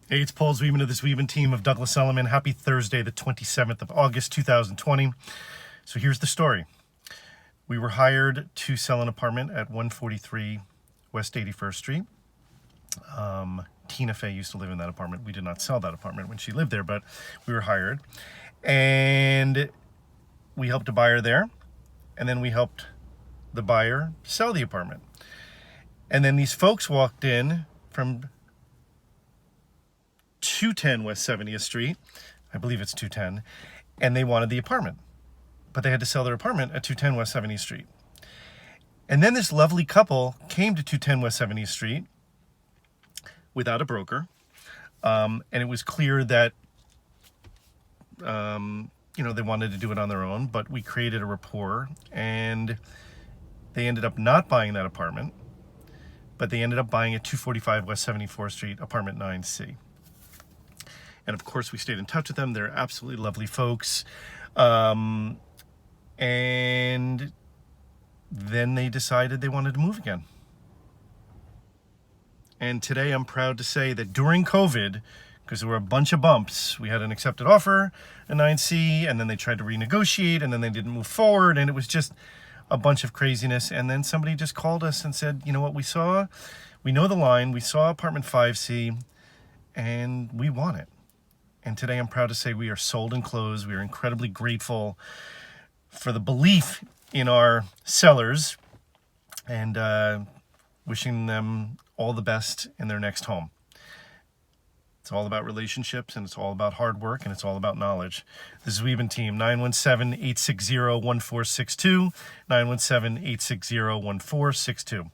Hey, it's Paul Zweben of the Zweben team of Douglas Elliman. Happy Thursday, the 27th of August, 2020. So here's the story. We were hired to sell an apartment at 143 West 81st Street. Tina Fey used to live in that apartment. We did not sell that apartment when she lived there, but we were hired. And we helped a buyer there. And then we helped the buyer sell the apartment. And then these folks walked in from 210 West 70th Street, I believe it's 210, and they wanted the apartment. But they had to sell their apartment at 210 West 70th Street. And then this lovely couple came to 210 West 70th Street without a broker. And it was clear that, they wanted to do it on their own, but we created a rapport, and they ended up not buying that apartment, but they ended up buying at 245 West 74th Street, apartment 9C. And of course, we stayed in touch with them. They're absolutely lovely folks. And then they decided they wanted to move again. And today I'm proud to say that during COVID, because there were a bunch of bumps, we had an accepted offer, a 9C, and then they tried to renegotiate, and then they didn't move forward, and it was just a bunch of craziness. And then somebody just called us and said, you know what, we know the line, we saw apartment 5C, and we want it. And today I'm proud to say we are sold and closed. We are incredibly grateful for the belief in our sellers, and wishing them all the best in their next home. It's all about relationships, and it's all about hard work, and it's all about knowledge. The Zweben team, 917-860-1462, 917-860-1462.